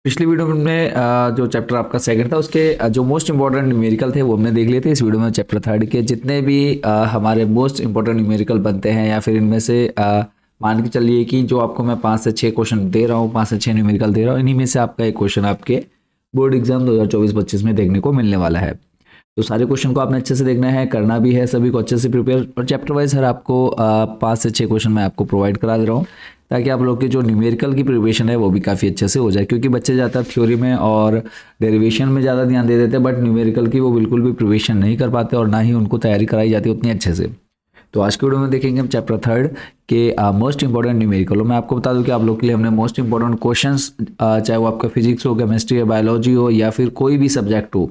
पिछली वीडियो में जो चैप्टर आपका सेकंड था उसके जो मोस्ट इंपॉर्टेंट न्यूमेरिकल थे वो हमने देख लिए थे। इस वीडियो में चैप्टर थर्ड के जितने भी हमारे मोस्ट इंपॉर्टेंट न्यूमेरिकल बनते हैं या फिर इनमें से मान के चलिए कि जो आपको मैं 5 से 6 क्वेश्चन दे रहा हूँ, 5 से 6 न्यूमेरिकल दे रहा हूँ, इन्हीं में से आपका एक क्वेश्चन आपके बोर्ड एग्जाम 2024-25 में देखने को मिलने वाला है। तो सारे क्वेश्चन को आपने अच्छे से देखना है, करना भी है, सभी को अच्छे से प्रिपेयर, और चैप्टर वाइज हर आपको 5 से 6 क्वेश्चन मैं आपको प्रोवाइड करा दे रहा हूँ ताकि आप लोग की जो न्यूमेरिकल की प्रिपरेशन है वो भी काफ़ी अच्छे से हो जाए। क्योंकि बच्चे ज़्यादातर थ्योरी में और डेरिवेशन में ज़्यादा ध्यान दे देते हैं, बट न्यूमेरिकल की वो बिल्कुल भी प्रिपरेशन नहीं कर पाते और ना ही उनको तैयारी कराई जाती उतनी अच्छे से। तो आज के वीडियो में देखेंगे हम चैप्टर थर्ड के मोस्ट इंपॉर्टेंट न्यूमेरिकल। मैं आपको बता दूं कि आप लोग के लिए हमने मोस्ट इंपॉर्टेंट क्वेश्चंस, चाहे वो आपका फिजिक्स हो, केमिस्ट्री हो, बायोलॉजी हो या फिर कोई भी सब्जेक्ट हो,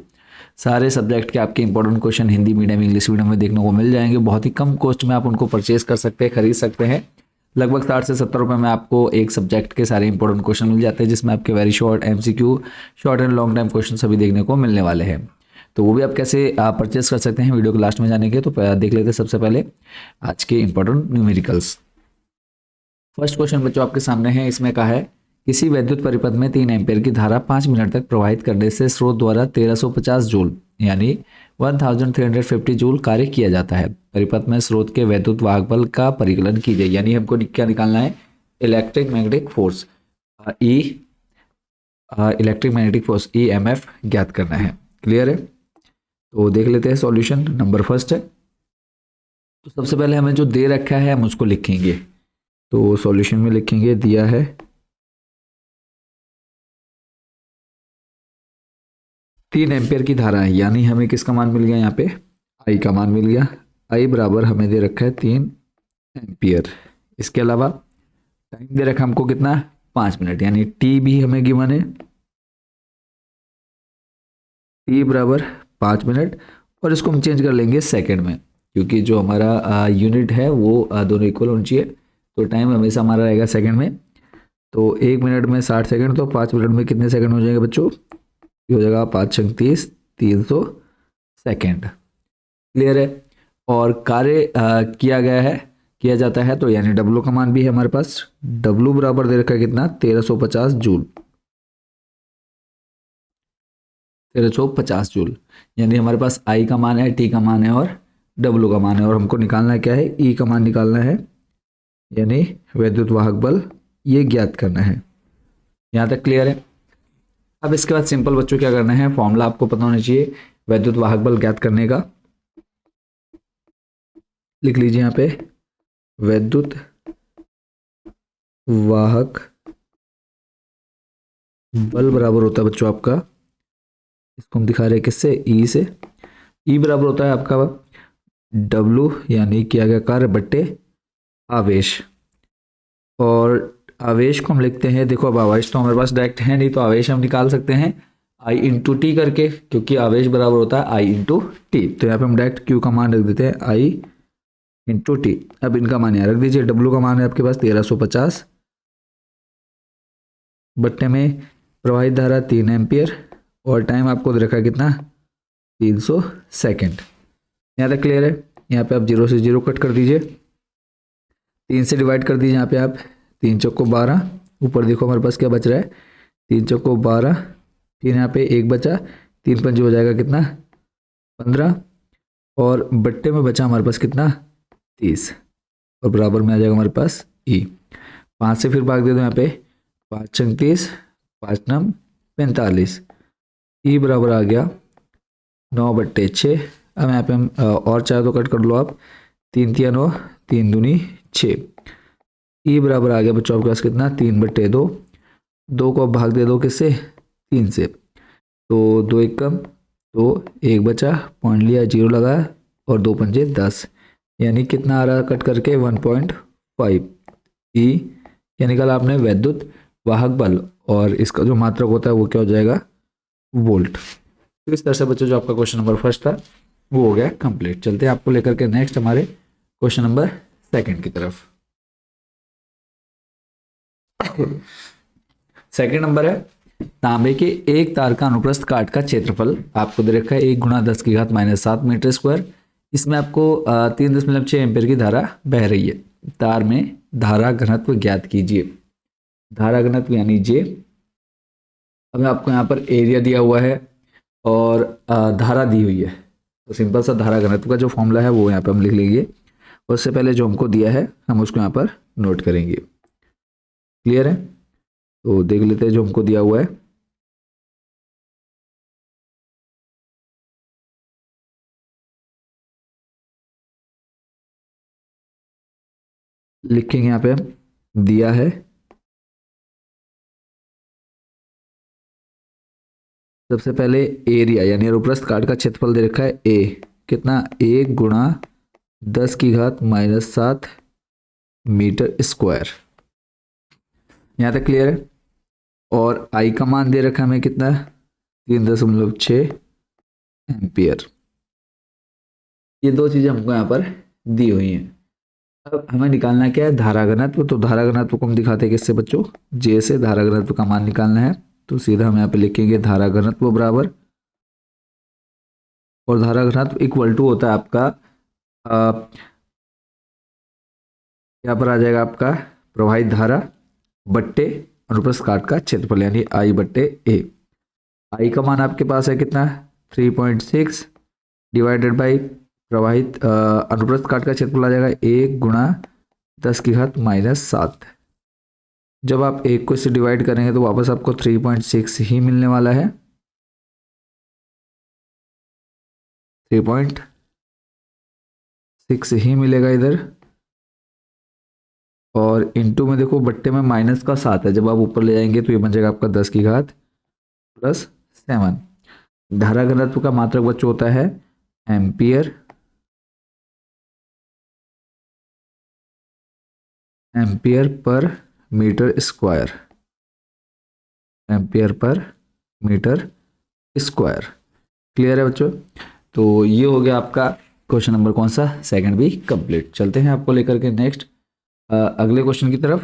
सारे सब्जेक्ट के आपके important question Hindi medium, English medium में देखने को मिल जाएंगे। बहुत ही कम कॉस्ट में आप उनको परचेज कर सकते हैं, खरीद सकते हैं। लगभग 60 से 70 रुपये में आपको एक सब्जेक्ट के सारे इंपॉर्टेंट क्वेश्चन मिल जाते हैं, जिसमें आपके very short MCQ, short and long time question सभी देखने को मिलने वाले हैं। तो वो भी आप कैसे परचेस कर सकते हैं वीडियो के लास्ट में जाने के, तो देख लेते हैं सबसे पहले आज के इंपॉर्टेंट न्यूमेरिकल्स। फर्स्ट क्वेश्चन बच्चों आपके सामने है। इसमें कहा है किसी वैद्युत परिपथ में 3 एम्पीयर की धारा 5 मिनट तक प्रवाहित करने से स्रोत द्वारा 1350 जूल यानी 1350 जूल कार्य किया जाता है। परिपथ में स्रोत के वैद्युत वाहक बल का परिकलन कीजिए। यानी हमको क्या निकालना है? इलेक्ट्रिक मैग्नेटिक फोर्स ई, इलेक्ट्रिक मैग्नेटिक फोर्स EMF ज्ञात करना है। क्लियर है? तो देख लेते हैं सॉल्यूशन। नंबर फर्स्ट है, तो सबसे पहले हमें जो दे रखा है हम उसको लिखेंगे। तो सॉल्यूशन में लिखेंगे दिया है 3 एम्पियर की धारा है, यानी हमें किसका मान मिल गया? यहाँ पे आई का मान मिल गया। आई बराबर हमें दे रखा है 3 एम्पियर। इसके अलावा टाइम दे रखा हमको कितना? 5 मिनट, यानी टी भी हमें गिवन है, टी बराबर 5 मिनट। और इसको हम चेंज कर लेंगे सेकंड में, क्योंकि जो हमारा यूनिट है वो दोनों इक्वल होनी चाहिए। तो टाइम हमेशा हमारा रहेगा सेकंड में। तो 1 मिनट में 60 सेकंड, तो 5 मिनट में कितने सेकंड हो जाएंगे बच्चों? ये हो जाएगा 5 छंग 30, 300 सेकंड। क्लियर है? और कार्य किया गया है, किया जाता है, तो यानी डब्लू का मान भी है हमारे पास। डब्लू बराबर दे रखा है कितना? 1350 जूल। 1350 जूल, यानी हमारे पास आई का मान है, टी का मान है और डब्लू का मान है। और हमको निकालना क्या है? ई का मान निकालना है, यानी वैद्युत वाहक बल, ये ज्ञात करना है। यहाँ तक क्लियर है? अब इसके बाद सिंपल बच्चों क्या करना है, फॉर्मूला आपको पता होना चाहिए वैद्युत वाहक बल ज्ञात करने का। लिख लीजिए यहाँ पे, वैद्युत वाहक बल बराबर होता है बच्चों आपका, इसको हम दिखा रहे हैं किससे? ई से। ई बराबर होता है आपका डब्लू, यानी किया गया कार्य बट्टे आवेश। और आवेश को हम लिखते हैं, देखो अब आवेश तो हमारे पास डायरेक्ट है नहीं, तो आवेश हम निकाल सकते हैं आई इंटू टी करके, क्योंकि आवेश बराबर होता है आई इंटू टी। तो यहाँ पे हम डायरेक्ट क्यू का मान रख देते हैं आई इंटू टी। अब इनका मान यहाँ रख दीजिए। डब्लू का मान है आपके पास 1350, बट्टे में प्रवाहित धारा 3 एम्पियर, और टाइम आपको दे रखा है कितना? 300 सेकेंड। यहाँ तक क्लियर है? यहाँ पे आप 0 से 0 कट कर दीजिए, 3 से डिवाइड कर दीजिए। यहाँ पे आप 3 चौको 12, ऊपर देखो हमारे पास क्या बच रहा है? 3 चौको 12, फिर यहाँ पे 1 बचा, 3 पंजे हो जाएगा कितना? 15, और बट्टे में बचा हमारे पास कितना? 30, और बराबर में आ जाएगा हमारे पास ई। 5 से फिर भाग दे दो यहाँ पे, 5 छंग 30, 5 नम 45, ई बराबर आ गया 9/6। अब यहाँ पे हम और चाहे तो कट कर लो आप, 3 तिया 9, 3 दूनी 6। ई बराबर आ गया बच्चों आपके पास कितना? 3/2। 2 को अब भाग दे दो किससे? 3 से। तो 2 एक कम, तो 1 बचा, पॉइंट लिया, 0 लगाया, और 2 पंजे 10, यानी कितना आ रहा कट करके? 1.5 ई। क्या निकाला आपने? वैद्युत वाहक बल, और इसका जो मात्रक होता है वो क्या हो जाएगा? वोल्ट। तो इस तरह से बच्चों जो आपका क्वेश्चन नंबर फर्स्ट था वो हो गया कंप्लीट। चलते हैं आपको लेकर के नेक्स्ट हमारे क्वेश्चन नंबर सेकंड की तरफ। सेकंड नंबर है, तांबे के एक तार का अनुप्रस्थ काट का क्षेत्रफल आपको दे रखा है 1 × 10⁻⁷ मीटर स्क्वायर। इसमें आपको 3.6 एम्पीयर की धारा बह रही है। तार में धारा घनत्व ज्ञात कीजिए। धारा घनत्व यानी जे, अब आपको यहाँ पर एरिया दिया हुआ है और धारा दी हुई है, तो सिंपल सा धारा घनत्व का जो फॉर्मूला है वो यहाँ पे हम लिख लेंगे। उससे पहले जो हमको दिया है हम उसको यहाँ पर नोट करेंगे। क्लियर है? तो देख लेते हैं जो हमको दिया हुआ है। लिखेंगे यहाँ पे हम, दिया है सबसे पहले एरिया यानी अनुप्रस्थ काट का क्षेत्रफल दे रखा है ए, कितना, 1 गुणा 10 की घात -7 मीटर स्क्वायर। यहाँ तक क्लियर है? और आई का मान दे रखा है हमें कितना, 3.6 एम्पियर। ये दो चीजें हमको यहाँ पर दी हुई हैं। अब हमें निकालना क्या है, धारा घनत्व। तो धारा घनत्व को हम दिखाते हैं किससे बच्चों, जे से धारा घनत्व का मान निकालना है। तो सीधा हम यहाँ पे लिखेंगे धारा घनत्व बराबर, और धारा घनत्व इक्वल टू होता है आपका यहाँ पर आ जाएगा आपका प्रवाहित धारा बट्टे अनुप्रस्थ काट का क्षेत्रफल यानी आई बट्टे ए। आई का मान आपके पास है कितना, 3.6 डिवाइडेड बाई प्रवाहित अनुप्रस्थ काट का क्षेत्रफल आ जाएगा 1 गुणा 10 की घात -7। जब आप एक को इससे डिवाइड करेंगे तो वापस आपको 3.6 ही मिलने वाला है। 3.6 ही मिलेगा इधर। और इनटू में देखो बट्टे में -7 है, जब आप ऊपर ले जाएंगे तो ये बन जाएगा आपका 10 की घात +7। धारा घनत्व का मात्रक बच्चों होता है ampere, ampere per metre square, ampere per metre square. Clear है बच्चों? तो ये हो गया आपका क्वेश्चन नंबर कौन सा, सेकंड भी कंप्लीट। चलते हैं आपको लेकर के नेक्स्ट अगले क्वेश्चन की तरफ।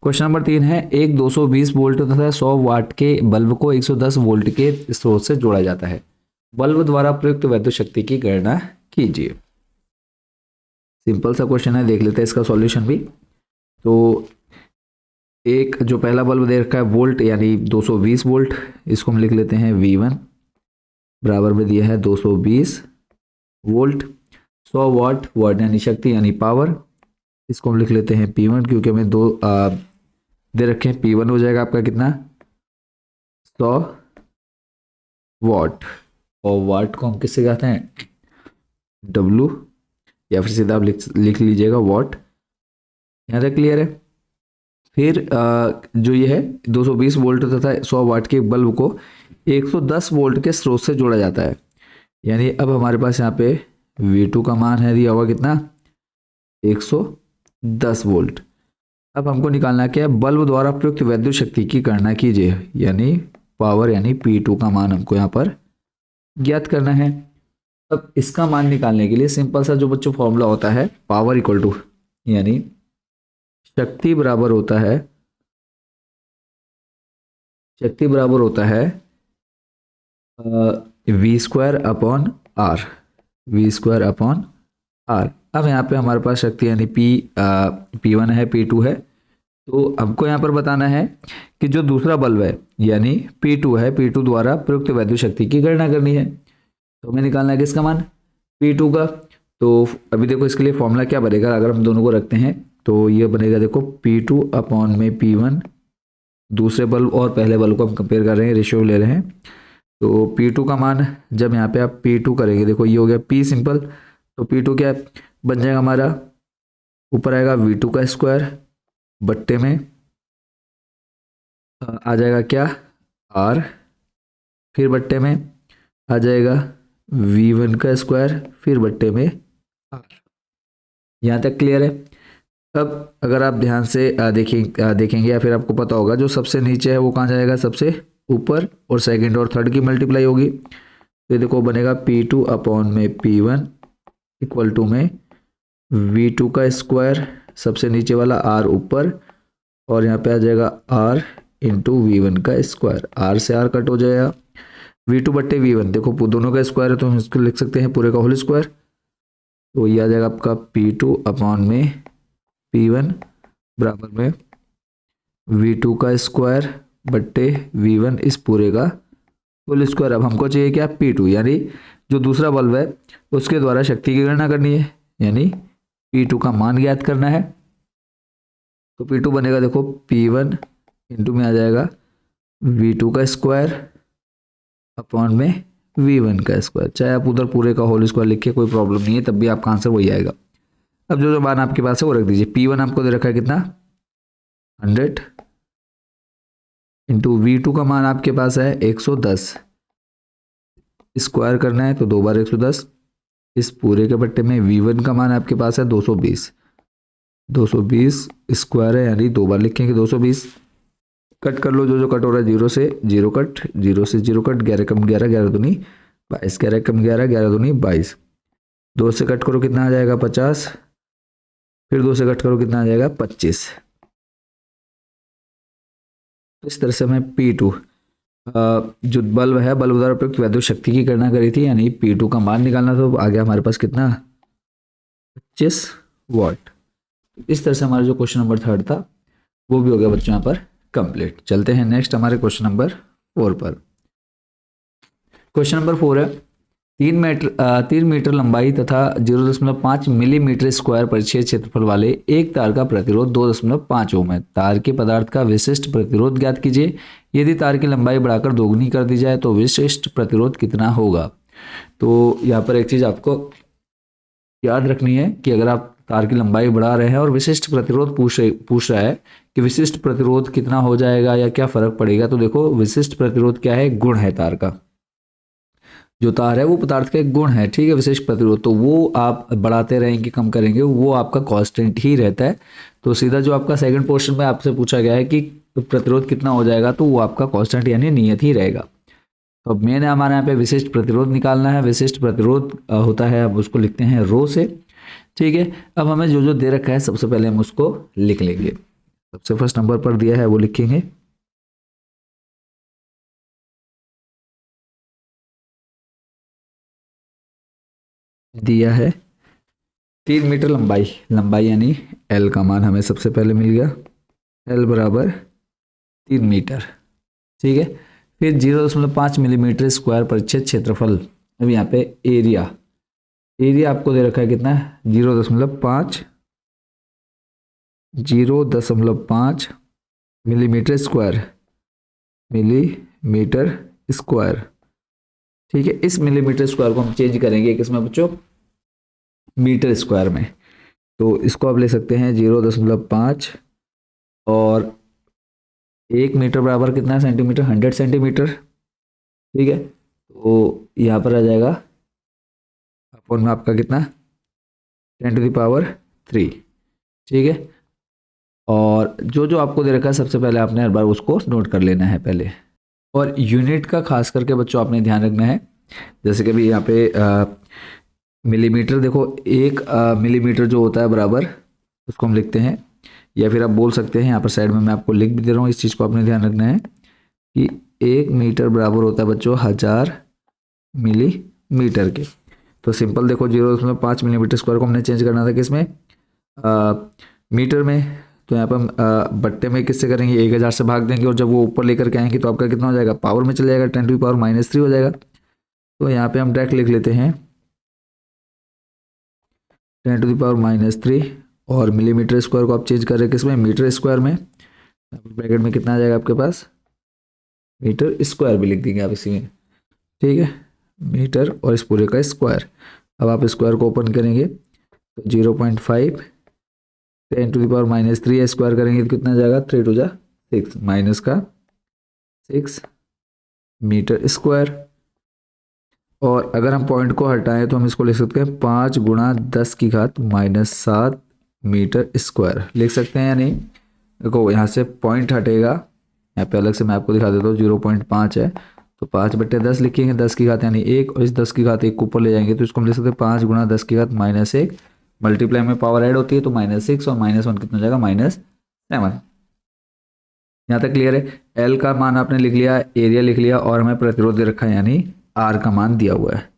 क्वेश्चन नंबर 3 है, एक 220 वोल्ट तथा 100 वाट के बल्ब को 110 वोल्ट के स्रोत से जोड़ा जाता है। बल्ब द्वारा प्रयुक्त विद्युत शक्ति की गणना कीजिए। सिंपल सा क्वेश्चन है, देख लेते हैं इसका सॉल्यूशन भी। तो एक जो पहला बल्ब दे रखा है वोल्ट यानी 220 वोल्ट, इसको हम लिख लेते हैं V1 बराबर में दिया है 220 वोल्ट। 100 वाट, वाट यानी शक्ति यानी पावर, इसको हम लिख लेते हैं P1 क्योंकि हमें दो दे रखे हैं। P1 हो जाएगा आपका कितना, 100 वाट। और वाट को हम किससे कहते हैं, W, या फिर सीधा आप लिख लीजिएगा वाट। यहाँ तक क्लियर है? फिर जो ये है 220 वोल्ट तथा 100 वाट के बल्ब को 110 वोल्ट के स्रोत से जोड़ा जाता है। यानी अब हमारे पास यहाँ पे V2 का मान है दिया हुआ कितना, 110 वोल्ट। अब हमको निकालना क्या है, बल्ब द्वारा प्रयुक्त विद्युत शक्ति की गणना कीजिए, यानी पावर यानी P2 का मान हमको यहाँ पर ज्ञात करना है। अब इसका मान निकालने के लिए सिंपल सा जो बच्चों फॉर्मूला होता है, पावर इक्वल टू यानी शक्ति बराबर होता है, शक्ति बराबर होता है V² upon R, V² upon R। अब यहाँ पे हमारे पास शक्ति यानी P1 है, P2 है। तो हमको यहाँ पर बताना है कि जो दूसरा बल्ब है यानी P2 है, P2 द्वारा प्रयुक्त विद्युत शक्ति की गणना करनी है। तो हमें निकालना है किसका मान, P2 का। तो अभी देखो इसके लिए फॉर्मूला क्या बनेगा, अगर हम दोनों को रखते हैं तो ये बनेगा देखो P2 अपॉन में P1। दूसरे बल्ब और पहले बल्ब को हम कंपेयर कर रहे हैं, रेशियो ले रहे हैं। तो P2 का मान जब यहाँ पे आप P2 करेंगे, देखो ये हो गया P सिंपल, तो P2 क्या बन जाएगा हमारा, ऊपर आएगा V2 का स्क्वायर बट्टे में आ जाएगा क्या R, फिर बट्टे में आ जाएगा V1 का स्क्वायर, फिर बट्टे में R। यहाँ तक क्लियर है? अब अगर आप ध्यान से देखेंगे या फिर आपको पता होगा जो सबसे नीचे है वो कहाँ जाएगा, सबसे ऊपर, और सेकंड और थर्ड की मल्टीप्लाई होगी। तो ये देखो बनेगा P2 अपॉन में P1 इक्वल टू में V2 का स्क्वायर, सबसे नीचे वाला R ऊपर, और यहाँ पे आ जाएगा R इंटू V1 का स्क्वायर। R से R कट हो जाएगा, V2 बट्टे V1, देखो दोनों का स्क्वायर है तो हम इसको लिख सकते हैं पूरे का होल स्क्वायर। तो ये आ जाएगा आपका P2 अपॉन में P1 बराबर में V2 का स्क्वायर बट्टे V1 इस पूरे का होल स्क्वायर। अब हमको चाहिए क्या, P2, यानी जो दूसरा बल्ब है उसके द्वारा शक्ति की गणना करनी है, यानी P2 का मान ज्ञात करना है। तो P2 बनेगा, देखो P1 इंटू में आ जाएगा V2 का स्क्वायर अपॉन में V1 का स्क्वायर। चाहे आप उधर पूरे का होल स्क्वायर लिखिए, कोई प्रॉब्लम नहीं है, तब भी आपका आंसर वही आएगा। अब जो जो मान आपके पास है वो रख दीजिए। P1 आपको दे रखा है कितना, 100 इंटू V2 का मान आपके पास है 110, स्क्वायर करना है तो 2 बार 110, इस पूरे के बट्टे में V1 का मान आपके पास है 220, 220 स्क्वायर है यानी 2 बार लिखेंगे 220। कट कर लो, जो जो कट हो रहा है, 0 से 0 कट, 0 से 0 कट, 11 कम 11, 11 दूनी 22, 11 कम 11, 11 दूनी 22। 2 से कट करो कितना आ जाएगा, 50, फिर 2 से कट करो कितना आ जाएगा, 25। इस तरह से मैं P2 जो बल्ब है, बल्ब द्वारा प्रयुक्त वैद्युत शक्ति की गणना करी थी, यानी P2 का मान निकालना, तो आ गया हमारे पास कितना, 25 वॉट। इस तरह से हमारा जो क्वेश्चन नंबर 3 था वो भी हो गया बच्चों यहाँ पर कंप्लीट। चलते हैं नेक्स्ट हमारे क्वेश्चन नंबर 4 पर। क्वेश्चन नंबर 4 है, 3 मीटर लंबाई तथा 0.5 मिलीमीटर स्क्वायर परिच्छेद क्षेत्रफल वाले एक तार का प्रतिरोध 2.5 ओम है। तार के पदार्थ का विशिष्ट प्रतिरोध ज्ञात कीजिए। यदि तार की लंबाई बढ़ाकर दोगुनी कर दी जाए तो विशिष्ट प्रतिरोध कितना होगा। तो यहाँ पर एक चीज आपको याद रखनी है कि अगर आप तार की लंबाई बढ़ा रहे हैं और विशिष्ट प्रतिरोध पूछ रहा है कि विशिष्ट प्रतिरोध कितना हो जाएगा या क्या फर्क पड़ेगा, तो देखो विशिष्ट प्रतिरोध क्या है, गुण है तार का। जो तार है वो पदार्थ का एक गुण है, ठीक है, विशिष्ट प्रतिरोध। तो वो आप बढ़ाते रहेंगे कम करेंगे वो आपका कांस्टेंट ही रहता है। तो सीधा जो आपका सेकंड पोर्शन में आपसे पूछा गया है कि प्रतिरोध कितना हो जाएगा, तो वो आपका कांस्टेंट यानी नियत ही रहेगा। तो अब मेन हमारे यहाँ पे विशिष्ट प्रतिरोध निकालना है। विशिष्ट प्रतिरोध होता है, अब उसको लिखते हैं रो से, ठीक है। अब हमें जो जो दे रखा है सबसे पहले हम उसको लिख लेंगे। सबसे फर्स्ट नंबर पर दिया है वो लिखेंगे, दिया है 3 मीटर लंबाई, लंबाई यानी L का मान हमें सबसे पहले मिल गया, L बराबर 3 मीटर, ठीक है। फिर 0.5 मिलीमीटर स्क्वायर परिच्छेद क्षेत्रफल। अब यहाँ पे एरिया, एरिया आपको दे रखा है कितना, 0.5 मिलीमीटर स्क्वायर, मिलीमीटर स्क्वायर, ठीक है। इस मिलीमीटर स्क्वायर को हम चेंज करेंगे किसमें बच्चों, मीटर स्क्वायर में। तो इसको आप ले सकते हैं 0.5 और 1 मीटर बराबर कितना सेंटीमीटर, 100 सेंटीमीटर, ठीक है। तो यहाँ पर आ जाएगा अपॉन में आपका कितना, 10⁻3, ठीक है। और जो जो आपको दे रखा है सबसे पहले आपने हर बार उसको नोट कर लेना है पहले। और यूनिट का खास करके बच्चों आपने ध्यान रखना है, जैसे कि अभी यहाँ पे मिलीमीटर, देखो 1 मिलीमीटर जो होता है बराबर, उसको हम लिखते हैं, या फिर आप बोल सकते हैं यहाँ पर साइड में मैं आपको लिख भी दे रहा हूँ, इस चीज़ को आपने ध्यान रखना है कि 1 मीटर बराबर होता है बच्चों 1000 मिलीमीटर के। तो सिंपल देखो 0.5 मिलीमीटर स्क्वायर को हमने चेंज करना था किसमें, मीटर में। तो यहाँ पर हम बट्टे में किससे करेंगे, 1000 से भाग देंगे और जब वो ऊपर लेकर के आएंगे तो आपका कितना हो जाएगा, पावर में चले जाएगा, 10⁻³ हो जाएगा। तो यहाँ पे हम डायरेक्ट लिख लेते हैं 10⁻³ और मिलीमीटर स्क्वायर को आप चेंज कर रहे हैं किसमें, मीटर स्क्वायर में। ब्रैकेट में कितना आ जाएगा आपके पास, मीटर स्क्वायर भी लिख देंगे आप इसी में, ठीक है, मीटर और इस पूरे का स्क्वायर। अब आप स्क्वायर को ओपन करेंगे तो 0.5 10⁻³ स्क्वायर करेंगे तो कितना जाएगा, 3 2 6 माइनस का 6 मीटर स्क्वायर। और अगर हम पॉइंट को हटाएं तो हम इसको लिख सकते हैं 5 × 10⁻⁻7 मीटर स्क्वायर लिख सकते हैं या नहीं। देखो यहाँ से पॉइंट हटेगा, यहाँ पे अलग से मैं आपको दिखा देता हूँ, 0.5 है तो 5/10 लिखेंगे, 10 की घात यानी 1, और इस 10 की घात 1 को ऊपर ले जाएंगे तो इसको हम लिख सकते हैं 5 × 10 की घात -1, मल्टीप्लाई में पावर ऐड होती है तो -6 और -1 कितना हो जाएगा, -7। यहाँ तक क्लियर है। एल का मान आपने लिख लिया, एरिया लिख लिया और हमें प्रतिरोध दे रखा है यानी आर का मान दिया हुआ है।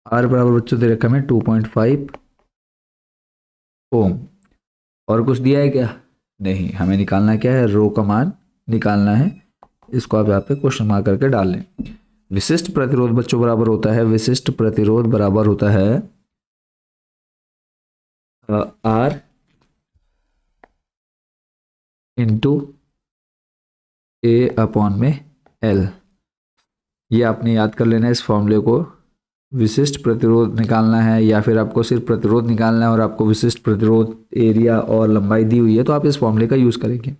आर बराबर बच्चों दे रखा है 2.5 ओम। और कुछ दिया है क्या, नहीं, हमें निकालना क्या है, रो का मान निकालना है। इसको आप यहाँ पे क्वेश्चन मार्क करके डाल लें। विशिष्ट प्रतिरोध बच्चों बराबर होता है, विशिष्ट प्रतिरोध बराबर होता है आर इंटू ए अपॉन में एल। ये आपने याद कर लेना है इस फॉर्मूले को। विशिष्ट प्रतिरोध निकालना है या फिर आपको सिर्फ प्रतिरोध निकालना है और आपको विशिष्ट प्रतिरोध एरिया और लंबाई दी हुई है, तो आप इस फॉर्मूले का यूज़ करेंगे।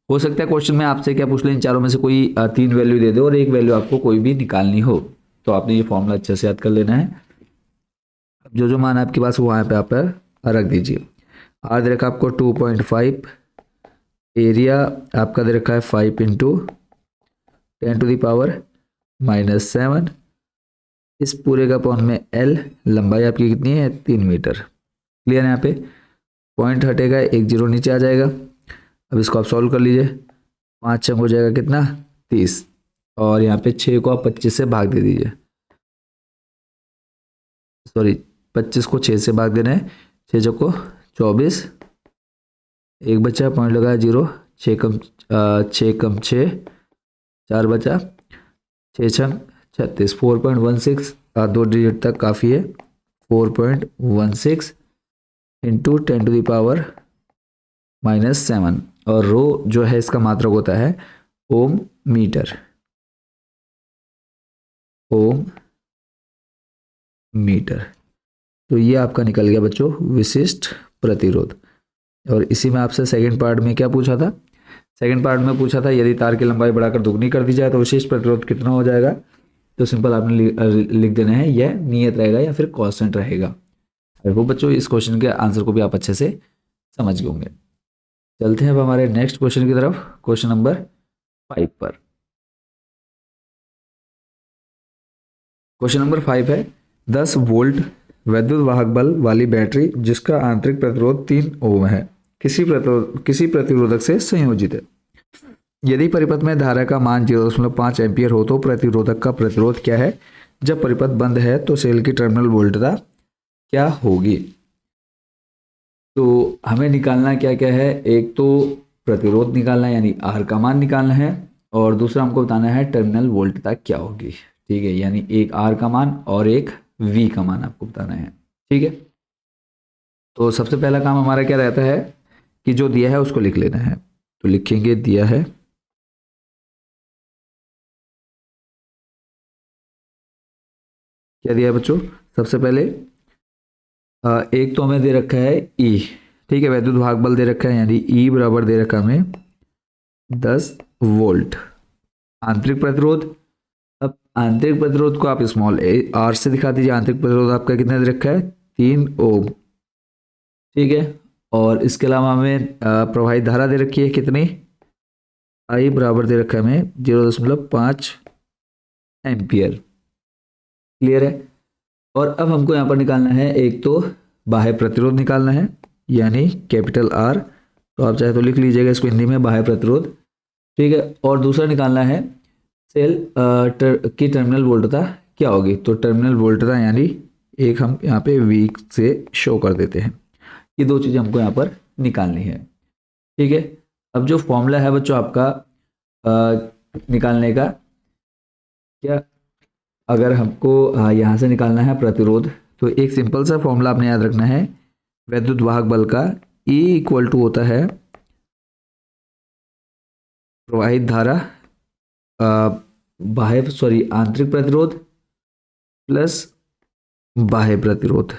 हो सकता है क्वेश्चन में आपसे क्या पूछ लें, इन चारों में से कोई 3 वैल्यू दे दो और एक वैल्यू आपको कोई भी निकालनी हो, तो आपने ये फॉर्मूला अच्छे से याद कर लेना है। जो जो मान आपके पास वो वहाँ पे आप रख दीजिए। आर दे रखा आपको 2.5, एरिया आपका दे रखा है 5 इंटू 10⁻⁻⁷। इस पूरे का अपॉन में एल, लंबाई आपकी कितनी है 3 मीटर। क्लियर है, यहाँ पे पॉइंट हटेगा, एक जीरो नीचे आ जाएगा। अब इसको आप सॉल्व कर लीजिए, 5 छंग हो जाएगा कितना 30, और यहाँ पे 6 को आप 25 से भाग दे दीजिए, सॉरी 25 को 6 से भाग देना है, 6 को 24, एक बचा, पॉइंट लगाया 0, 6 कम 6, 4 बचा, 6 छंग 36, 4.16, 2 डिजिट तक काफ़ी है, 4.16 इंटू 10⁻⁻⁷, और रो जो है इसका मात्रक होता है ओम मीटर, ओम मीटर। तो ये आपका निकल गया बच्चों विशिष्ट प्रतिरोध। और इसी में आपसे सेकंड पार्ट में क्या पूछा था, सेकंड पार्ट में पूछा था यदि तार की लंबाई बढ़ाकर दुगनी कर दी जाए तो विशिष्ट प्रतिरोध कितना हो जाएगा। तो सिंपल आपने लिख देना है, यह नियत रहेगा या फिर कांस्टेंट रहेगा। वो बच्चों इस क्वेश्चन के आंसर को भी आप अच्छे से समझ गए होंगे। चलते हैं अब हमारे नेक्स्ट क्वेश्चन की तरफ, क्वेश्चन नंबर 5 पर। क्वेश्चन नंबर 5 है 10 वोल्ट विद्युत वाहक बल वाली बैटरी जिसका आंतरिक प्रतिरोध 3 ओम है, किसी प्रतिरोधक से संयोजित है। यदि परिपथ में धारा का मान 0.5 एम्पियर हो तो प्रतिरोधक का प्रतिरोध क्या है। जब परिपथ बंद है तो सेल की टर्मिनल वोल्टता क्या होगी। तो हमें निकालना क्या क्या है, एक तो प्रतिरोध निकालना है यानी आर का मान निकालना है, और दूसरा हमको बताना है टर्मिनल वोल्टता क्या होगी। ठीक है, यानी एक आर का मान और एक वी का मान आपको बताना है। ठीक है, तो सबसे पहला काम हमारा क्या रहता है कि जो दिया है उसको लिख लेना है। तो लिखेंगे दिया है, क्या दिया है बच्चों, सबसे पहले एक तो हमें दे रखा है ई। ठीक है, वैद्युत भाग बल दे रखा है यानी ई बराबर दे रखा हमें 10 वोल्ट। आंतरिक प्रतिरोध, अब आंतरिक प्रतिरोध को आप स्मॉल आर से दिखा दीजिए। आंतरिक प्रतिरोध आपका कितना दे रखा है 3 ओम। ठीक है, और इसके अलावा हमें प्रवाहित धारा दे रखी है कितनी, आई बराबर दे रखा है हमें 0.5 एम्पियर। क्लियर है, और अब हमको यहाँ पर निकालना है एक तो बाह्य प्रतिरोध निकालना है यानी कैपिटल आर, तो आप चाहे तो लिख लीजिएगा इसको हिंदी में बाह्य प्रतिरोध। ठीक है, और दूसरा निकालना है सेल की टर्मिनल वोल्टता क्या होगी। तो टर्मिनल वोल्टता यानी एक हम यहाँ पे वी से शो कर देते हैं। ये दो चीज़ें हमको यहाँ पर निकालनी है। ठीक है, अब जो फॉर्मूला है बच्चों आपका निकालने का, क्या अगर हमको यहाँ से निकालना है प्रतिरोध, तो एक सिंपल सा फॉर्मूला आपने याद रखना है, वैद्युत वाहक बल का E इक्वल टू होता है प्रवाहित धारा आंतरिक प्रतिरोध प्लस बाह्य प्रतिरोध।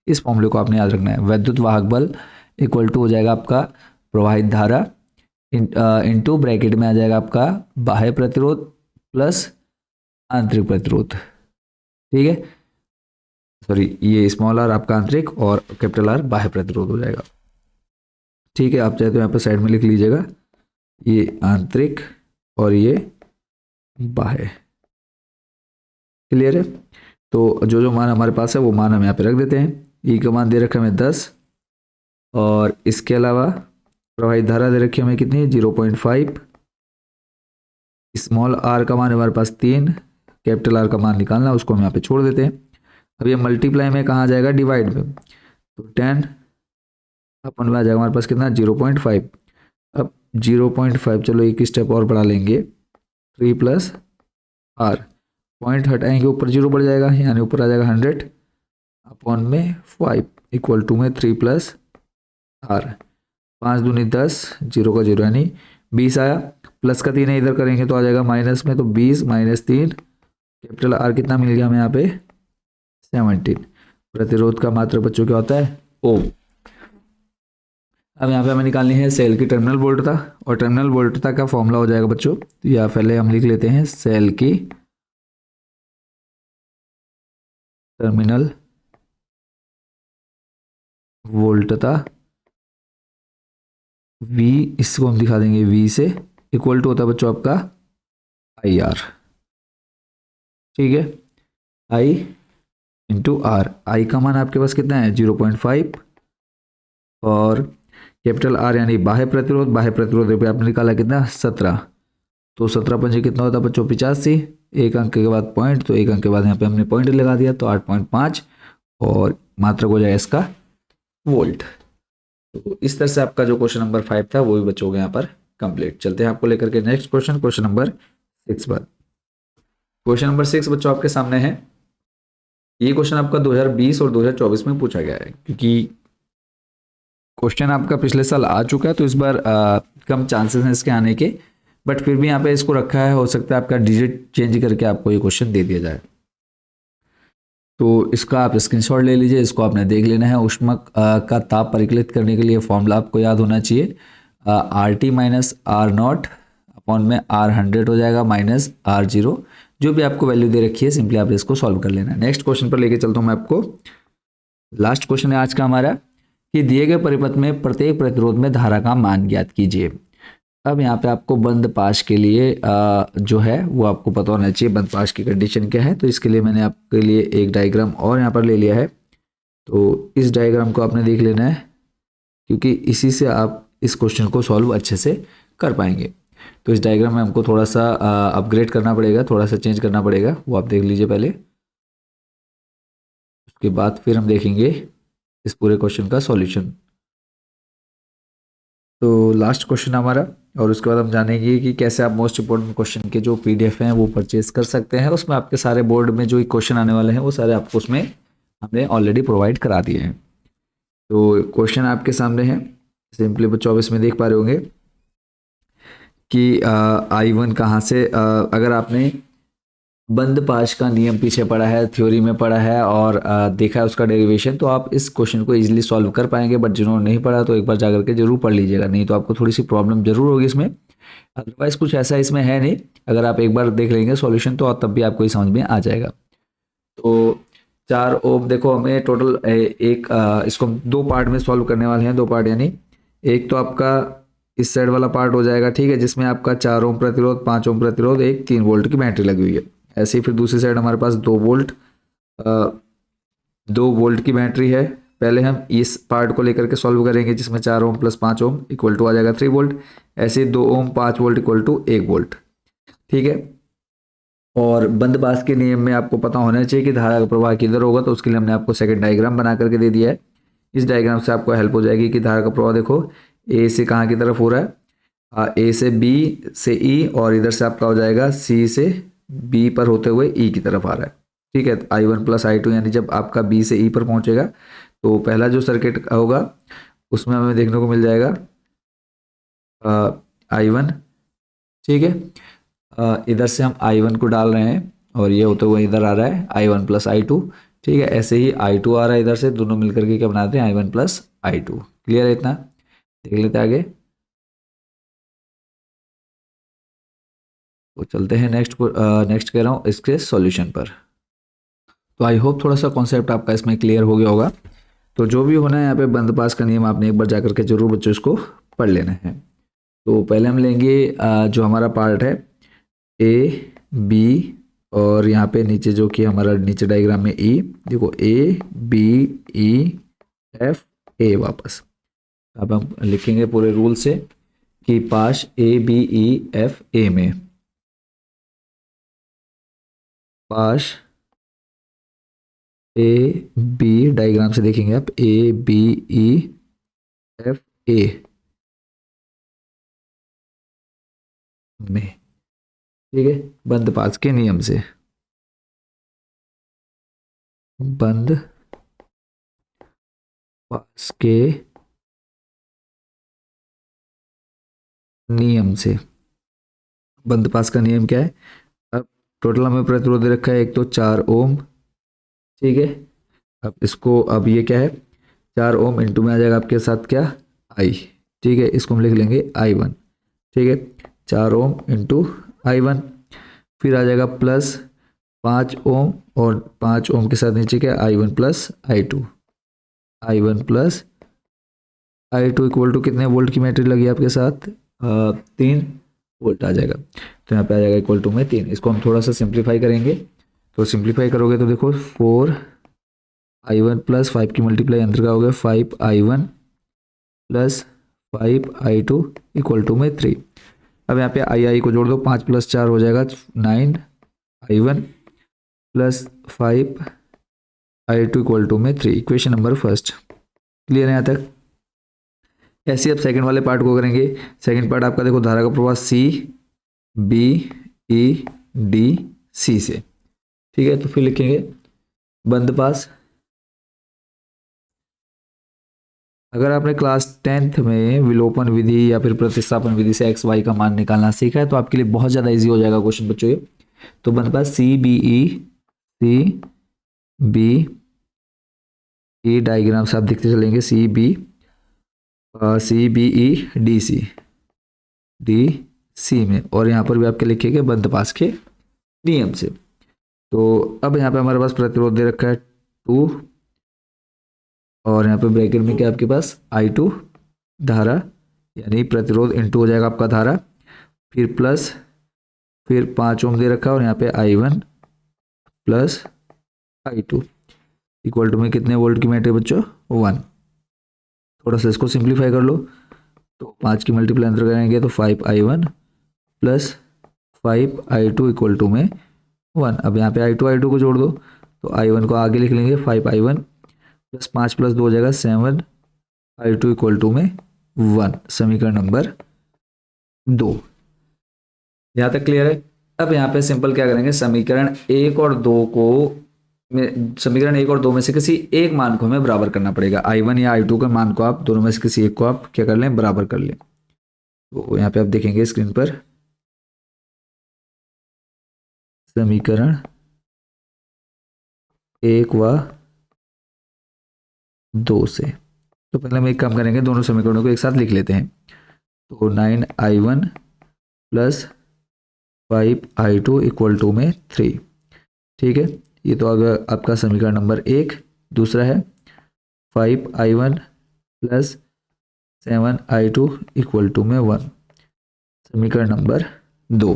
इस फॉर्मूले को आपने याद रखना है। वैद्युत वाहक बल इक्वल टू हो जाएगा आपका प्रवाहित धारा इंटू ब्रैकेट में आ जाएगा आपका बाह्य प्रतिरोध प्लस आंतरिक प्रतिरोध। ठीक है, सॉरी ये स्मॉल आर आपका आंतरिक और कैपिटल आर बाह्य प्रतिरोध हो जाएगा। ठीक है, आप चाहे तो यहाँ पर साइड में लिख लीजिएगा, ये आंतरिक और ये बाह्य। क्लियर है, तो जो जो मान हमारे पास है वो मान हम यहाँ पे रख देते हैं। ई का मान दे रखा है हमें 10, और इसके अलावा प्रवाहित धारा दे रखी है हमें कितनी 0.5, स्मॉल आर का मान हमारे पास 3, कैपिटल आर का मान निकालना उसको हम यहाँ पे छोड़ देते हैं। अब ये मल्टीप्लाई में कहाँ जाएगा डिवाइड में, तो 10 अपन में आ जाएगा हमारे पास कितना 0.5, अब 0.5 चलो एक स्टेप और बढ़ा लेंगे, 3 प्लस आर, पॉइंट हटाएंगे ऊपर 0 बढ़ जाएगा, यानी ऊपर आ जाएगा 100 अपॉन में 5 इक्वल टू में 3 प्लस आर, 5 दूनी 10, 0 का 0 यानी 20 आया, प्लस का 3 है इधर करेंगे तो आ जाएगा माइनस में, तो 20 माइनस 3, कैपिटल आर कितना मिल गया हमें यहाँ पे 17। प्रतिरोध का मात्रक बच्चों क्या होता है ओम। अब यहाँ पे हमें निकालनी है सेल की टर्मिनल वोल्टता, और टर्मिनल वोल्टता का फॉर्मूला हो जाएगा बच्चों, तो या पहले हम लिख लेते हैं सेल की टर्मिनल वोल्टता V, इसको हम दिखा देंगे V से, इक्वल टू होता है बच्चों आपका IR, ठीक है, I इंटू आर, आई का मान आपके पास कितना है 0.5, और कैपिटल आर यानी बाह्य प्रतिरोध, बाह्य प्रतिरोध पे आपने निकाला कितना 17, तो 17 पंजे कितना होता है बच्चों 85, एक अंक के बाद पॉइंट, तो एक अंक के बाद यहाँ पे हमने पॉइंट लगा दिया, तो 8.5, और मात्रक हो जाएगा इसका वोल्ट। तो इस तरह से आपका जो क्वेश्चन नंबर 5 था वो भी बच्चों के यहाँ पर कंप्लीट। चलते हैं आपको लेकर के नेक्स्ट क्वेश्चन, क्वेश्चन नंबर 6 पर। क्वेश्चन नंबर 6 बच्चों आपके सामने है, ये क्वेश्चन आपका 2020 और 2024 में पूछा गया है, क्योंकि क्वेश्चन आपका पिछले साल आ चुका है तो इस बार कम चांसेस हैं इसके आने के, बट फिर भी यहाँ पे इसको रखा है, हो सकता है आपका डिजिट चेंज करके आपको ये क्वेश्चन दे दिया जाए। तो इसका आप स्क्रीनशॉट ले लीजिए, इसको आपने देख लेना है। ऊष्मक का ताप परिकलित करने के लिए फॉर्मूला आपको याद होना चाहिए, RT माइनस R0 अपॉन में R100 हो जाएगा माइनस R0, जो भी आपको वैल्यू दे रखी है सिंपली आप इसको सॉल्व कर लेना है। नेक्स्ट क्वेश्चन पर लेके चलता हूँ मैं आपको, लास्ट क्वेश्चन है आज का हमारा, कि दिए गए परिपथ में प्रत्येक प्रतिरोध में धारा का मान ज्ञात कीजिए। अब यहाँ पे आपको बंद पाश के लिए जो है वो आपको पता होना चाहिए बंद पाश की कंडीशन क्या है, तो इसके लिए मैंने आपके लिए एक डायग्राम और यहाँ पर ले लिया है, तो इस डायग्राम को आपने देख लेना है, क्योंकि इसी से आप इस क्वेश्चन को सॉल्व अच्छे से कर पाएंगे। तो इस डायग्राम में हमको थोड़ा सा अपग्रेड करना पड़ेगा, थोड़ा सा चेंज करना पड़ेगा, वो आप देख लीजिए पहले, उसके बाद फिर हम देखेंगे इस पूरे क्वेश्चन का सॉल्यूशन। तो लास्ट क्वेश्चन हमारा, और उसके बाद हम जानेंगे कि कैसे आप मोस्ट इंपॉर्टेंट क्वेश्चन के जो PDF हैं वो परचेज कर सकते हैं। उसमें आपके सारे बोर्ड में जो क्वेश्चन आने वाले हैं वो सारे आपको उसमें हमने ऑलरेडी प्रोवाइड करा दिए हैं। तो क्वेश्चन आपके सामने है, सिंपली बच्चों आप इसमें देख पा रहे होंगे कि I1 कहाँ से, अगर आपने बंद पाश का नियम पीछे पढ़ा है, थ्योरी में पढ़ा है और देखा है उसका डेरिवेशन, तो आप इस क्वेश्चन को इजीली सॉल्व कर पाएंगे। बट जिन्होंने नहीं पढ़ा तो एक बार जाकर के जरूर पढ़ लीजिएगा, नहीं तो आपको थोड़ी सी प्रॉब्लम जरूर होगी इसमें, अदरवाइज कुछ ऐसा इसमें है नहीं। अगर आप एक बार देख लेंगे सॉल्यूशन तो तब भी आपको ही समझ में आ जाएगा। तो 4 ओम, देखो हमें टोटल इसको हम 2 पार्ट में सॉल्व करने वाले हैं, 2 पार्ट, यानी एक तो आपका इस साइड वाला पार्ट हो जाएगा, ठीक है, जिसमें आपका 4 ओम प्रतिरोध, 5 ओम प्रतिरोध, एक 3 वोल्ट की बैटरी लगी हुई है। ऐसे ही फिर दूसरी साइड हमारे पास 2 वोल्ट की बैटरी है। पहले हम इस पार्ट को लेकर के सॉल्व करेंगे, जिसमें 4 ohm plus 5 ohm equal to आ जाएगा 3 वोल्ट। ऐसे 2 ohm 5 volt equal to 1 volt, ठीक है। और बंद पास के नियम में आपको पता होना चाहिए कि धारा का प्रवाह किधर होगा, तो उसके लिए हमने आपको सेकंड डायग्राम बना करके दे दिया है। इस डायग्राम से आपको हेल्प हो जाएगी कि धारा का प्रवाह देखो ए से कहाँ की तरफ हो रहा है, ए से बी से ई, और इधर से आपका हो जाएगा सी से बी पर होते हुए ई की तरफ आ रहा है, ठीक है। I1 प्लस I2, यानी जब आपका बी से ई पर पहुंचेगा तो पहला जो सर्किट होगा उसमें हमें देखने को मिल जाएगा I1, ठीक है। इधर से हम I1 को डाल रहे हैं और ये होते हुए इधर आ रहा है I1 प्लस I2, ठीक है। ऐसे ही I2 आ रहा है इधर से, दोनों मिलकर के क्या बनाते हैं I1 प्लस I2। क्लियर है इतना, देख लेते हैं आगे। तो चलते हैं नेक्स्ट कह रहा हूँ इसके सॉल्यूशन पर। तो आई होप थोड़ा सा कॉन्सेप्ट आपका इसमें क्लियर हो गया होगा। तो जो भी होना है यहाँ पे बंद पास का नियम आपने एक बार जाकर के जरूर बच्चों इसको पढ़ लेना है। तो पहले हम लेंगे जो हमारा पार्ट है ए बी, और यहाँ पे नीचे जो कि हमारा नीचे डायग्राम में ई, देखो A B E F A, वापस अब हम लिखेंगे पूरे रूल से कि पाश A B E F A में, पाश ए बी, डायग्राम से देखेंगे आप A B E F A, में। ठीक है, बंद पास के नियम से, बंद पास के नियम से। बंद पास का नियम क्या है? अब टोटल हमें प्रतिरोध दे रखा है, एक तो 4 ओम। ठीक है, अब इसको, अब ये क्या है, 4 ओम इंटू में आ जाएगा आपके साथ क्या, आई। ठीक है, इसको हम लिख लेंगे I1। ठीक है, 4 ओम इंटू I1, फिर आ जाएगा प्लस 5 ओम, और 5 ओम के साथ नीचे क्या, I1 plus I2। I1 plus I2 equal to कितने वोल्ट की बैटरी लगी आपके साथ, 3 वोल्ट आ जाएगा। तो यहाँ पे आ जाएगा इक्वल टू में 3। इसको हम थोड़ा सा सिंप्लीफाई करेंगे, तो सिंप्लीफाई करोगे तो देखो 4I1 प्लस 5 की मल्टीप्लाई अंदर का हो गया 5I1 plus 5I2 equal to में 3। अब यहाँ पे आई को जोड़ दो, 5 प्लस 4 हो जाएगा 9I1 plus 5I2 equal to में 3। इक्वेशन नंबर फर्स्ट क्लियर है यहाँ तक? ऐसे अब सेकंड वाले पार्ट को करेंगे। सेकंड पार्ट आपका देखो, धारा का प्रवाह CBEDC से। ठीक है, तो फिर लिखेंगे बंद पास। अगर आपने क्लास 10th में विलोपन विधि या फिर प्रतिस्थापन विधि से एक्स वाई का मान निकालना सीखा है तो आपके लिए बहुत ज़्यादा इजी हो जाएगा क्वेश्चन बच्चों ये। तो बंद पास CBE डायग्राम से आप देखते चलेंगे, CBEDC में, और यहाँ पर भी आपके लिखेंगे बंद पास के नियम से। तो अब यहाँ पे हमारे पास प्रतिरोध दे रखा है 2, और यहाँ पे ब्रैकेट में क्या आपके पास I2 धारा, यानी प्रतिरोध इंटू हो जाएगा आपका धारा, फिर प्लस, फिर 5 ओम दे रखा है, और यहाँ पे I1 plus I2 equal to में कितने वोल्ट की बैटरी बच्चों, 1। थोड़ा सा इसको सिंप्लीफाई कर लो, तो 5 की मल्टीप्लाई अंदर करेंगे तो 5I1 plus 5I2 equal to में 1। अब यहाँ पे I2 को जोड़ दो, तो I1 को आगे लिख लेंगे 5I1 प्लस 5 प्लस 2 हो जाएगा 7I2 इक्वल टू में 1। समीकरण नंबर 2। यहाँ तक क्लियर है? अब यहाँ पे सिंपल क्या करेंगे, समीकरण 1 और 2 को समीकरण 1 और 2 में से किसी एक मान को हमें बराबर करना पड़ेगा। I1 या I2 के मान को आप दोनों में से किसी एक को आप क्या कर लें, बराबर कर लें। तो यहाँ पे आप देखेंगे स्क्रीन पर समीकरण 1 व 2 से। तो पहले हम एक काम करेंगे, दोनों समीकरणों को एक साथ लिख लेते हैं। तो 9I1 plus 5I2 equal to में 3। ठीक है, ये तो अगर आपका समीकरण नंबर 1। दूसरा है 5I1 plus 7I2 equal to में 1। समीकरण नंबर 2।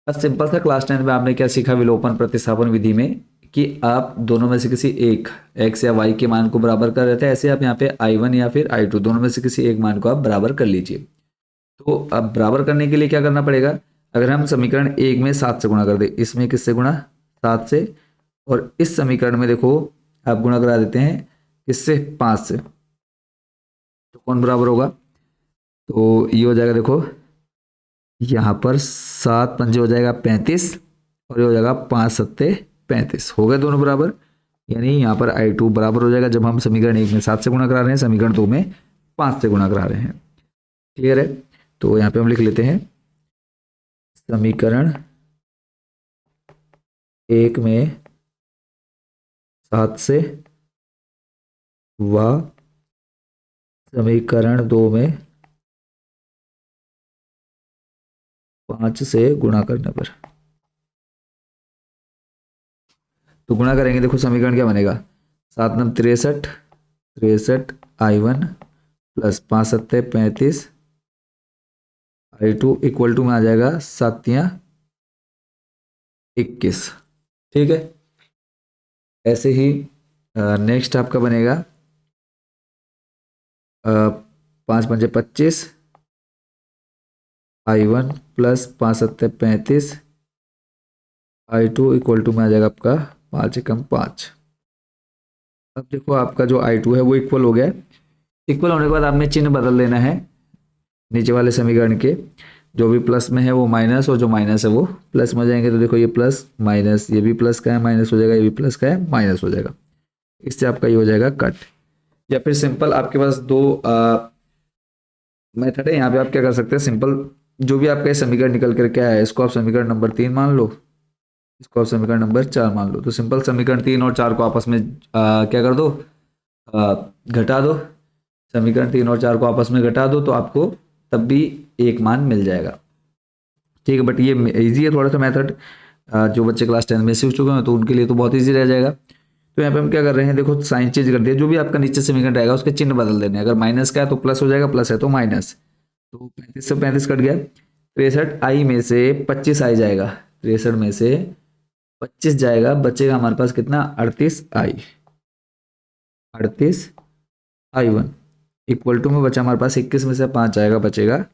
बस सिंपल सा क्लास 10 में आपने क्या सीखा विलोपन प्रतिस्थापन विधि में, कि आप दोनों में से किसी एक x या y के मान को बराबर कर रहे थे, ऐसे आप यहाँ पे I1 या फिर I2 दोनों में से किसी एक मान को आप बराबर कर लीजिए। तो अब बराबर करने के लिए क्या करना पड़ेगा, अगर हम समीकरण 1 में 7 से गुणा कर दें, इसमें किससे गुणा, 7 से, और इस समीकरण में देखो आप गुणा करा देते हैं किससे, 5 से, तो कौन बराबर होगा, तो ये हो जाएगा देखो यहाँ पर 7 पंजे हो जाएगा 35, और ये हो जाएगा 5 सत्ते 35, हो गए दोनों बराबर। यानी यहाँ पर I2 बराबर हो जाएगा, जब हम समीकरण 1 में 7 से गुणा करा रहे हैं, समीकरण 2 में 5 से गुणा करा रहे हैं। क्लियर है? तो यहाँ पे हम लिख लेते हैं समीकरण 1 में 7 से व समीकरण 2 में 5 से गुणा करने पर। तो गुणा करेंगे, देखो समीकरण क्या बनेगा, 7 9 63 I1 प्लस 5 सत्ते 35 I2 इक्वल टू में आ जाएगा 7 तियां 21। ठीक है, ऐसे ही नेक्स्ट आपका बनेगा 5 पंजे 25 I1 प्लस 5 सत्ते 35 I2 इक्वल टू में आ जाएगा आपका 5 एकम 5। अब देखो आपका जो I2 है वो इक्वल हो गया। इक्वल होने के बाद आपने चिन्ह बदल देना है नीचे वाले समीकरण के। जो भी प्लस में है वो माइनस और जो माइनस है वो प्लस में हो जाएंगे। तो देखो ये प्लस माइनस, ये भी प्लस का है माइनस हो जाएगा, ये भी प्लस का है माइनस हो जाएगा। इससे आपका ये हो जाएगा कट। या फिर सिंपल आपके पास दो मेथड है, यहाँ पे आप क्या कर सकते हैं, सिंपल जो भी आपका समीकरण निकल करके आया है इसको आप समीकरण नंबर 3 मान लो, इसको आप समीकरण नंबर 4 मान लो। तो सिंपल समीकरण 3 और 4 को आपस में क्या कर दो, घटा दो। समीकरण 3 और 4 को आपस में घटा दो तो आपको तब भी एक मान मिल जाएगा। ठीक है, बट ये इजी है थोड़ा सा मेथड, जो बच्चे क्लास 10 में सीख चुके हैं तो उनके लिए तो बहुत ईजी रह जाएगा। तो यहाँ पे हम क्या कर रहे हैं, देखो साइन चेंज कर दिया, जो भी आपका नीचे समीकरण रहेगा उसके चिन्ह बदल देने। अगर माइनस का है तो प्लस हो जाएगा, प्लस है तो माइनस। तो 35 से 35 कट गया, 63 आई में से 25 आई जाएगा, 63 में से 25 जाएगा, बचेगा हमारे पास कितना, 38 आई, 38 आई वन इक्वल टू में बचा हमारे पास 21 में से 5 आएगा, बचेगा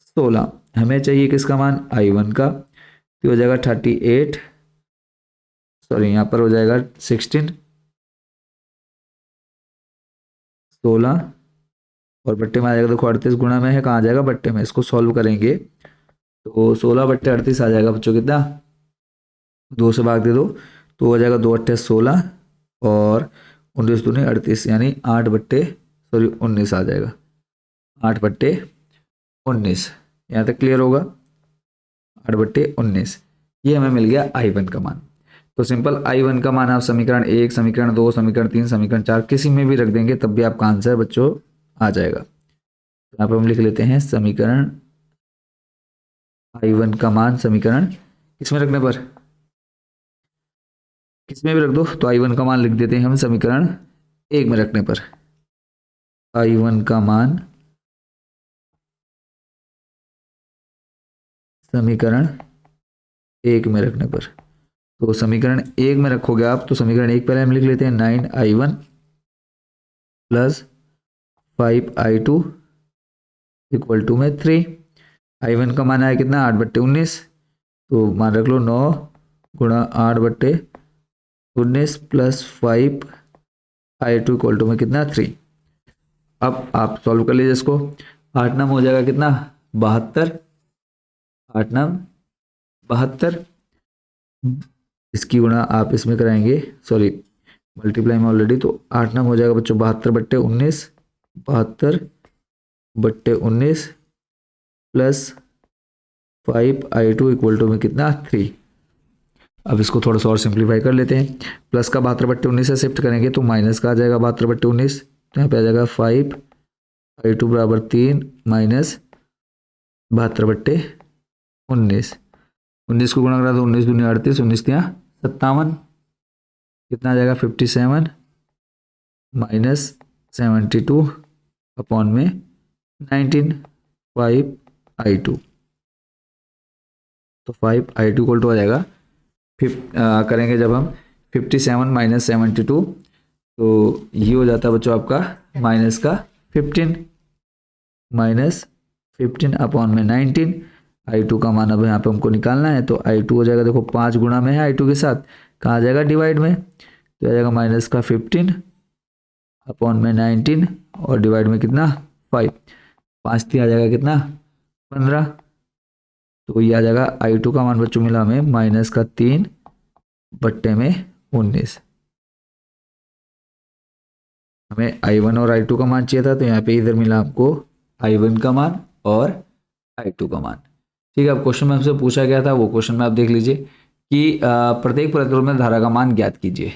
16। हमें चाहिए किसका मान, आई वन का। तो हो जाएगा 38, सॉरी यहाँ पर हो जाएगा 16, 16 और बट्टे में आ जाएगा, देखो 38 गुणा में है, कहाँ आ जाएगा, बट्टे में। इसको सॉल्व करेंगे तो 16 बट्टे 38 आ जाएगा बच्चों कितना, 2 से भाग दे दो तो हो जाएगा 2 अट्ठे 16 और 19 दूनी 38, यानी 19 आ जाएगा, 8/19। यहाँ तक क्लियर होगा, 8/19। ये हमें मिल गया आई वन का मान। तो सिंपल आई वन का मान आप समीकरण 1, समीकरण 2, समीकरण 3, समीकरण 4 किसी में भी रख देंगे तब भी आपका आंसर बच्चों आ जाएगा। तो यहाँ पर हम लिख लेते हैं समीकरण आई वन का मान, समीकरण किसमें रखने पर, किसमें भी रख दो, तो आई वन का मान लिख देते हैं हम समीकरण 1 में रखने पर। आई वन का मान समीकरण 1 में रखने पर, तो समीकरण 1 में रखोगे आप तो समीकरण 1 पहले हम लिख लेते हैं 9i1 plus 5i2 equal to में 3। i1 का मान आया कितना, 8/19, तो मान रख लो 9 गुणा 8/19 प्लस 5i2 इक्वल टू में कितना, 3। अब आप सॉल्व कर लीजिए इसको, 8 नम हो जाएगा कितना, 72, 8 नम 72, इसकी गुणा आप इसमें कराएंगे, सॉरी मल्टीप्लाई में ऑलरेडी, तो 8 नम हो जाएगा बच्चों 72/19, 72/19 प्लस 5i2 इक्वल टू में कितना, 3। अब इसको थोड़ा सा और सिंप्लीफाई कर लेते हैं, प्लस का 72/19 से शिफ्ट करेंगे तो माइनस का आ जाएगा 72/19, तो यहाँ पे आ जाएगा 5i2 बराबर 3 माइनस 72/19, 19 को गुणा करा तो 19 दूनी 38, 19 तिया 57, कितना आ जाएगा 57 माइनस 72 अपॉन में 19, 5i2, तो 5i2 इक्वल टू आ जाएगा करेंगे जब हम 57 माइनस 72, तो ये हो जाता है बच्चों आपका माइनस का 15, माइनस 15 अपॉन में 19। i2 का मान अब यहाँ पे हमको निकालना है, तो i2 हो जाएगा, देखो 5 गुणा में है i2 के साथ, कहाँ आ जाएगा, डिवाइड में, तो आ जाएगा माइनस का 15 अपॉन में 19 और डिवाइड में कितना, 5, 5 आ जाएगा कितना, 15। तो ये आ जाएगा i2 का मान बच्चों मिला हमें माइनस का 3/19। हमें i1 और i2 का मान चाहिए था, तो यहाँ पे इधर मिला आपको i1 का मान और i2 का मान। ठीक है, अब क्वेश्चन में हमसे पूछा गया था, वो क्वेश्चन में आप देख लीजिए कि प्रत्येक प्रतिरोध में धारा का मान ज्ञात कीजिए।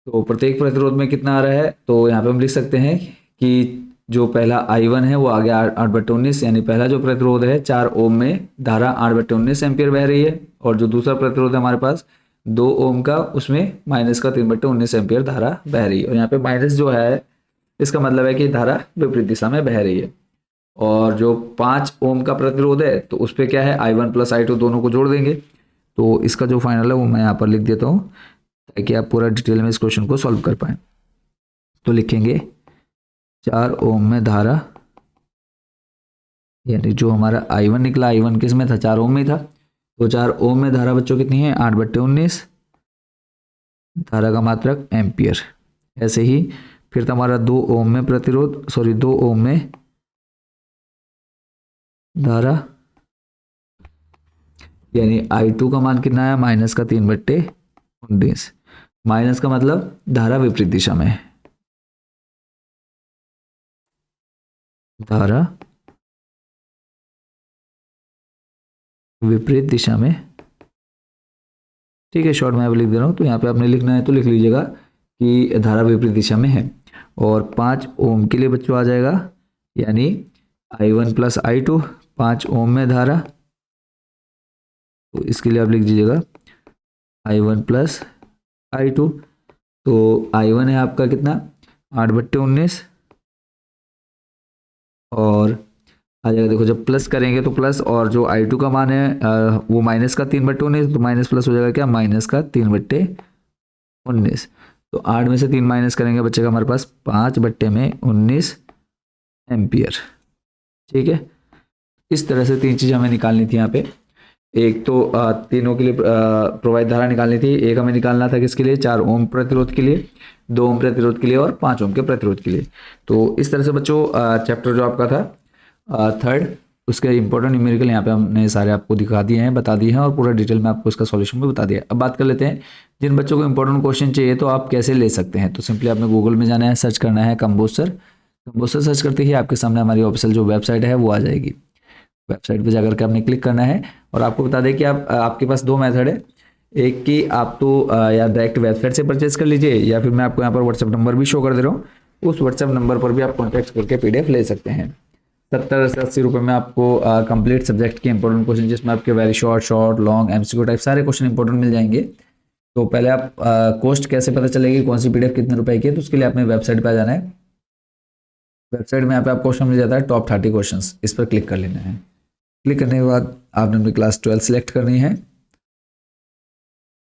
तो प्रत्येक प्रतिरोध में कितना आ रहा है, तो यहाँ पे हम लिख सकते हैं कि जो पहला I1 है वो आ गया 8/19, यानी पहला जो प्रतिरोध है 4 ओम में धारा 8/19 एम्पियर बह रही है, और जो दूसरा प्रतिरोध है हमारे पास 2 ओम का, उसमें माइनस का 3/19 एम्पियर धारा बह रही है। और यहाँ पे माइनस जो है इसका मतलब है कि धारा विपरीत दिशा में बह रही है। और जो 5 ओम का प्रतिरोध है तो उस पर क्या है, I1 प्लस I2 दोनों को जोड़ देंगे। तो इसका जो फाइनल है वो मैं यहाँ पर लिख देता हूँ ताकि आप पूरा डिटेल में इस क्वेश्चन को सॉल्व कर पाएँ। तो लिखेंगे 4 ओम में धारा, यानी जो हमारा I1 निकला, I1 किस में था, 4 ओम में था, तो 4 ओम में धारा बच्चों कितनी है, 8/19, धारा का मात्रक एम्पियर। ऐसे ही फिर हमारा 2 ओम में प्रतिरोध, सॉरी 2 ओम में धारा, यानी I2 का मान कितना है, माइनस का 3/19। माइनस का मतलब धारा विपरीत दिशा में, धारा विपरीत दिशा में। ठीक है, शॉर्ट में लिख दे रहा हूँ, तो यहाँ पे आपने लिखना है तो लिख लीजिएगा कि धारा विपरीत दिशा में है। और 5 ओम के लिए बच्चों आ जाएगा, यानी I1 प्लस I2, 5 ओम में धारा, तो इसके लिए आप लिख दीजिएगा I1 प्लस I2। तो I1 है आपका कितना, 8/19, और आ जाएगा, देखो जब प्लस करेंगे तो प्लस, और जो I2 का मान है वो माइनस का 3/19, तो माइनस प्लस हो जाएगा क्या, माइनस का 3/19। तो 8 में से 3 माइनस करेंगे, बच्चे का हमारे पास 5/19 एम्पियर। ठीक है, इस तरह से 3 चीज़ हमें निकालनी थी यहाँ पे। एक तो तीनों के लिए प्रवाहित धारा निकालनी थी, एक हमें निकालना था किसके लिए, 4 ओम प्रतिरोध के लिए, 2 ओम प्रतिरोध के लिए और 5 ओम के प्रतिरोध के लिए। तो इस तरह से बच्चों चैप्टर जो आपका था थर्ड, उसके इंपॉर्टेंट न्यूमेरिकल यहाँ पे हमने सारे आपको दिखा दिए हैं, बता दिए हैं, और पूरा डिटेल में आपको इसका सॉल्यूशन भी बता दिया। अब बात कर लेते हैं, जिन बच्चों को इंपॉर्टेंट क्वेश्चन चाहिए तो आप कैसे ले सकते हैं। तो सिंपली आपने गूगल में जाना है, सर्च करना है कंबोस्टर सर्च करते ही आपके सामने हमारी ऑफिशियल जो वेबसाइट है वो आ जाएगी। वेबसाइट पे जाकर के आपने क्लिक करना है, और आपको बता दें कि आपके पास 2 मेथड है। एक कि आप तो या डायरेक्ट वेबसाइट से परचेज कर लीजिए, या फिर मैं आपको यहाँ पर व्हाट्सएप नंबर भी शो कर दे रहा हूँ, उस व्हाट्सएप नंबर पर भी आप कॉन्टैक्ट करके PDF ले सकते हैं। 70 से 80 रुपये में आपको कंप्लीट सब्जेक्ट के इंपॉर्टेंट क्वेश्चन, जिसमें आपके very short long MCQ type सारे क्वेश्चन इंपॉर्टेंट मिल जाएंगे। तो पहले आप कॉस्ट कैसे पता चलेगी, कौन सी PDF कितने रुपए की है, तो उसके लिए आपने वेबसाइट पर जाना है। वेबसाइट में यहाँ पे आपको क्वेश्चन मिल जाता है टॉप 30 क्वेश्चन, इस पर क्लिक कर लेना है। क्लिक करने के बाद आपने अपनी क्लास 12 सेलेक्ट करनी है।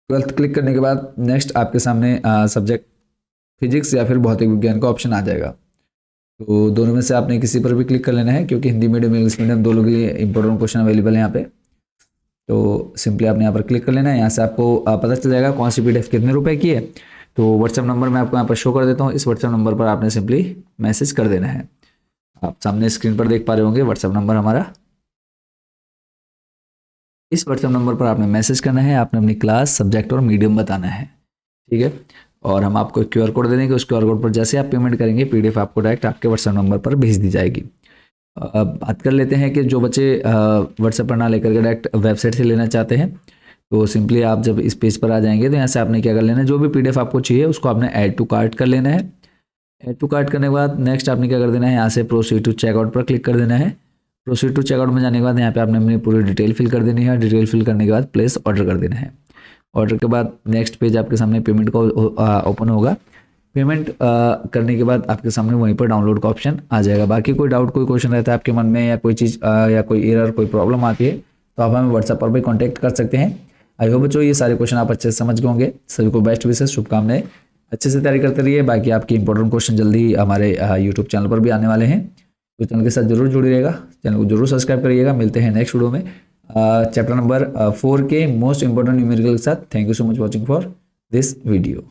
12th क्लिक करने के बाद नेक्स्ट आपके सामने सब्जेक्ट फिजिक्स या फिर भौतिक विज्ञान का ऑप्शन आ जाएगा। तो दोनों में से आपने किसी पर भी क्लिक कर लेना है, क्योंकि हिंदी मीडियम इंग्लिश मीडियम दोनों के लिए इंपॉर्टेंट क्वेश्चन अवेलेबल है यहाँ पे। तो सिंपली आपने यहाँ पर क्लिक कर लेना है, यहाँ से आपको पता चल जाएगा कौन सी PDF कितने रुपए की है। तो व्हाट्सएप नंबर मैं आपको यहाँ पर शो कर देता हूँ, इस व्हाट्सएप नंबर पर आपने सिंपली मैसेज कर देना है। आप सामने स्क्रीन पर देख पा रहे होंगे व्हाट्सएप नंबर हमारा। इस व्हाट्सएप नंबर पर आपने मैसेज करना है, आपने अपनी क्लास सब्जेक्ट और मीडियम बताना है। ठीक है, और हम आपको QR कोड दे देंगे, उस QR कोड पर जैसे आप पेमेंट करेंगे PDF आपको डायरेक्ट आपके व्हाट्सएप नंबर पर भेज दी जाएगी। अब बात कर लेते हैं कि जो बच्चे व्हाट्सएप पर ना लेकर के डायरेक्ट वेबसाइट से लेना चाहते हैं, तो सिंपली आप जब इस पेज पर आ जाएंगे तो यहाँ से आपने क्या कर लेना है, जो भी PDF आपको चाहिए उसको आपने ऐड टू कार्ट कर लेना है। ऐड टू कार्ट करने के बाद नेक्स्ट आपने क्या कर देना है, यहाँ से प्रोसीड टू चेकआउट पर क्लिक कर देना है। प्रोसीड टू चेकआउट में जाने के बाद यहाँ पे आपने अपनी पूरी डिटेल फिल कर देनी है। डिटेल फिल करने के बाद प्लेस ऑर्डर कर देना है। ऑर्डर के बाद नेक्स्ट पेज आपके सामने पेमेंट का ओपन होगा। पेमेंट करने के बाद आपके सामने वहीं पर डाउनलोड का ऑप्शन आ जाएगा। बाकी कोई डाउट कोई क्वेश्चन रहता है आपके मन में, या कोई चीज़ या कोई एरर कोई प्रॉब्लम आती है, तो आप हमें व्हाट्सएप पर भी कॉन्टैक्ट कर सकते हैं। आई होप बच्चों ये सारे क्वेश्चन आप अच्छे से समझ गए होंगे। सभी को बेस्ट विशेष शुभकामनाएं, अच्छे से तैयारी करते रहिए। बाकी आपके इंपॉर्टेंट क्वेश्चन जल्दी ही हमारे यूट्यूब चैनल पर भी आने वाले हैं, तो चैनल के साथ जरूर जुड़े रहेगा, चैनल को जरूर सब्सक्राइब करिएगा। मिलते हैं नेक्स्ट वीडियो में चैप्टर नंबर 4 के मोस्ट इंपॉर्टेंट न्यूमेरिकल के साथ। Thank you so much watching for this video.